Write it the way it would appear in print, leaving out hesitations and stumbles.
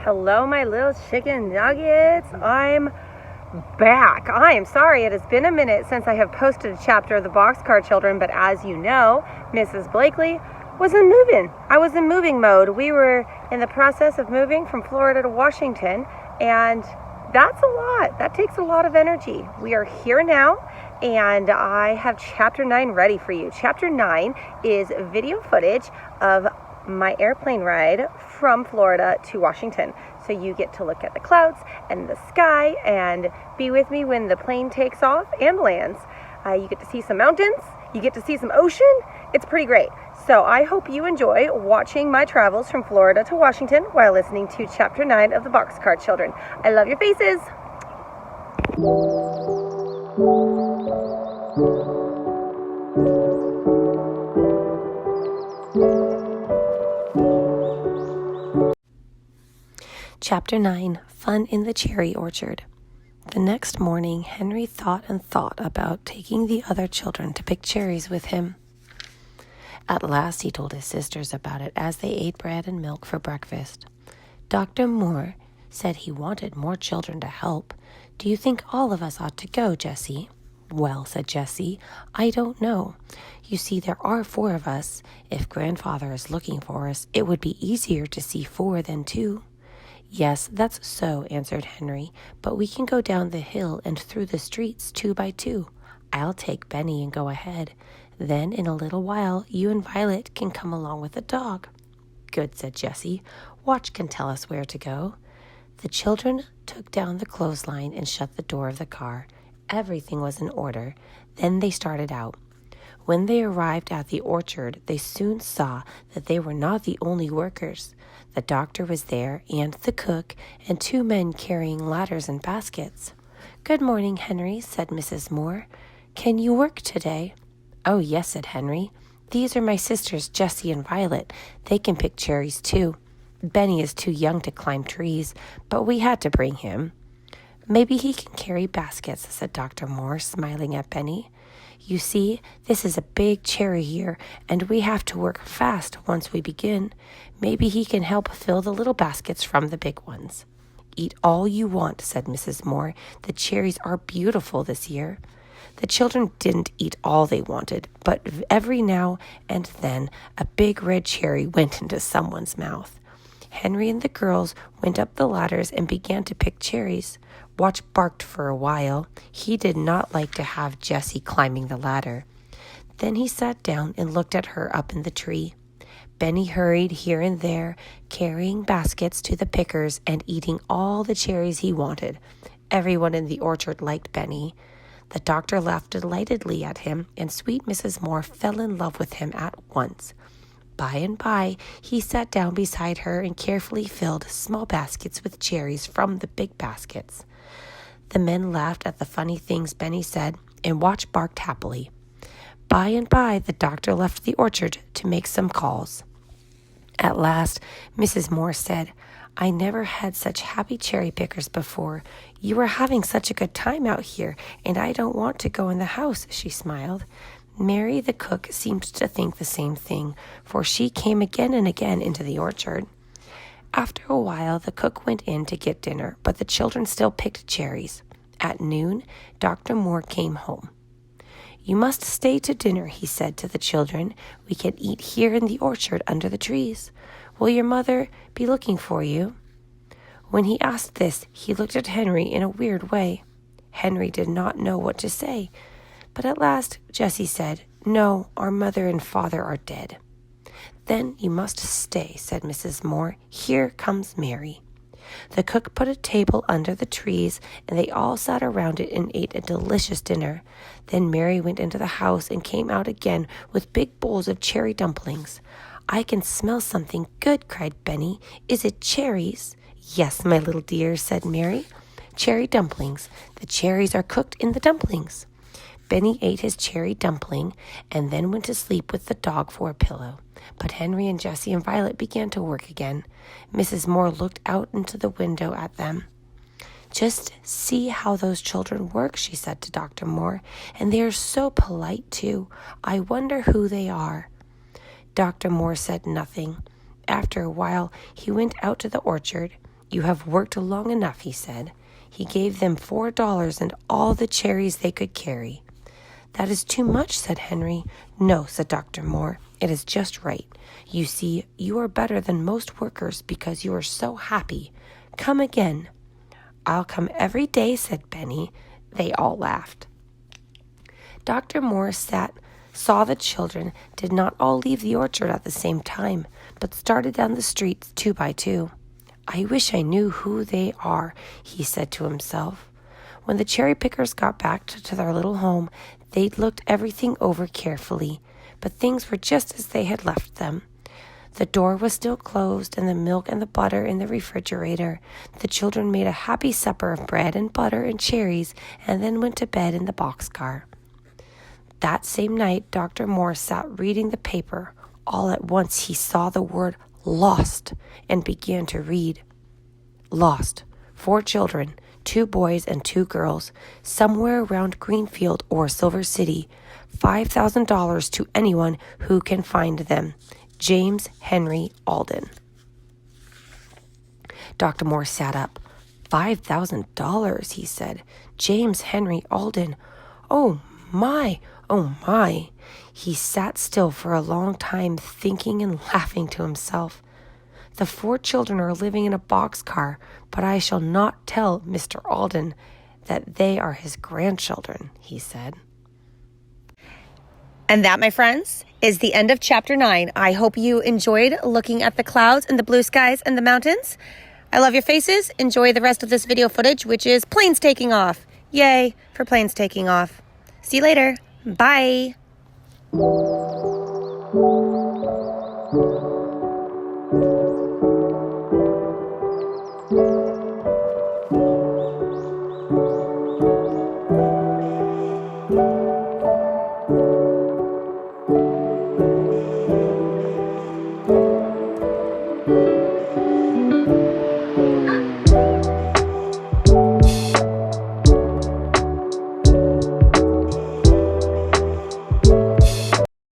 Hello, my little chicken nuggets. I'm back. I am sorry, it has been a minute since I have posted a chapter of the Boxcar Children, but as you know, Mrs. Blakely wasn't moving. I was in moving mode. We were in the process of moving from Florida to Washington, and that's a lot. That takes a lot of energy. We are here now, and I have Chapter 9 ready for you. Chapter 9 is video footage of my airplane ride from Florida to Washington. So you get to look at the clouds and the sky and be with me when the plane takes off and lands. You get to see some mountains, you get to see some ocean. It's pretty great. So I hope you enjoy watching my travels from Florida to Washington while listening to Chapter 9 of the Boxcar Children. I love your faces. Chapter 9, Fun in the Cherry Orchard. The next morning, Henry thought and thought about taking the other children to pick cherries with him. At last he told his sisters about it as they ate bread and milk for breakfast. Dr. Moore said he wanted more children to help. "Do you think all of us ought to go, Jessie?" "Well," said Jessie, "I don't know. You see, there are 4 of us. If Grandfather is looking for us, it would be easier to see 4 than 2. "Yes, that's so," answered Henry, "but we can go down the hill and through the streets 2 by 2. I'll take Benny and go ahead. Then, in a little while, you and Violet can come along with the dog." "Good," said Jessie. "Watch can tell us where to go." The children took down the clothesline and shut the door of the car. Everything was in order. Then they started out. When they arrived at the orchard, they soon saw that they were not the only workers. The doctor was there, and the cook, and 2 men carrying ladders and baskets. "Good morning, Henry," said Mrs. Moore. "Can you work today?" "Oh, yes," said Henry. "These are my sisters, Jessie and Violet. They can pick cherries, too. Benny is too young to climb trees, but we had to bring him." "Maybe he can carry baskets," said Dr. Moore, smiling at Benny. "You see, this is a big cherry year, and we have to work fast once we begin. Maybe he can help fill the little baskets from the big ones." "Eat all you want," said Mrs. Moore. "The cherries are beautiful this year." The children didn't eat all they wanted, but every now and then a big red cherry went into someone's mouth. Henry and the girls went up the ladders and began to pick cherries. Watch barked for a while. He did not like to have Jessie climbing the ladder. Then he sat down and looked at her up in the tree. Benny hurried here and there, carrying baskets to the pickers and eating all the cherries he wanted. Everyone in the orchard liked Benny. The doctor laughed delightedly at him, and sweet Mrs. Moore fell in love with him at once. By and by, he sat down beside her and carefully filled small baskets with cherries from the big baskets. The men laughed at the funny things Benny said, and Watch barked happily. By and by, the doctor left the orchard to make some calls. At last, Mrs. Moore said, "I never had such happy cherry pickers before. You are having such a good time out here, and I don't want to go in the house," she smiled. Mary, the cook, seemed to think the same thing, for she came again and again into the orchard. After a while, the cook went in to get dinner, but the children still picked cherries. At noon, Dr. Moore came home. "You must stay to dinner," he said to the children. "We can eat here in the orchard under the trees. Will your mother be looking for you?" When he asked this, he looked at Henry in a weird way. Henry did not know what to say, but at last Jessie said, "No, our mother and father are dead." "Then you must stay," said Mrs. Moore. "Here comes Mary." The cook put a table under the trees, and they all sat around it and ate a delicious dinner. Then Mary went into the house and came out again with big bowls of cherry dumplings. "I can smell something good," cried Benny. "Is it cherries?" "Yes, my little dear," said Mary. "Cherry dumplings. The cherries are cooked in the dumplings." Benny ate his cherry dumpling and then went to sleep with the dog for a pillow. But Henry and Jessie and Violet began to work again. Mrs. Moore looked out into the window at them. "Just see how those children work," she said to Dr. Moore. "And they are so polite, too. I wonder who they are." Dr. Moore said nothing. After a while, he went out to the orchard. "You have worked long enough," he said. He gave them $4 and all the cherries they could carry. "That is too much," said Henry. "No," said Dr. Moore. "It is just right. You see, you are better than most workers because you are so happy. Come again." "I'll come every day," said Benny. They all laughed. Dr. Moore saw the children did not all leave the orchard at the same time, but started down the streets 2 by 2. "I wish I knew who they are," he said to himself. When the cherry pickers got back to their little home, they looked everything over carefully, but things were just as they had left them. The door was still closed, and the milk and the butter in the refrigerator. The children made a happy supper of bread and butter and cherries, and then went to bed in the boxcar. That same night, Dr. Moore sat reading the paper. All at once he saw the word "lost" and began to read. "Lost. 4 children, 2 boys and 2 girls, somewhere around Greenfield or Silver City. $5,000 to anyone who can find them. James Henry Alden." Dr. Moore sat up. $5,000, he said. James Henry Alden. Oh my, oh my. He sat still for a long time, thinking and laughing to himself. "The 4 children are living in a boxcar, but I shall not tell Mr. Alden that they are his grandchildren," he said. And that, my friends, is the end of chapter 9. I hope you enjoyed looking at the clouds and the blue skies and the mountains. I love your faces. Enjoy the rest of this video footage, which is planes taking off. Yay for planes taking off. See you later. Bye.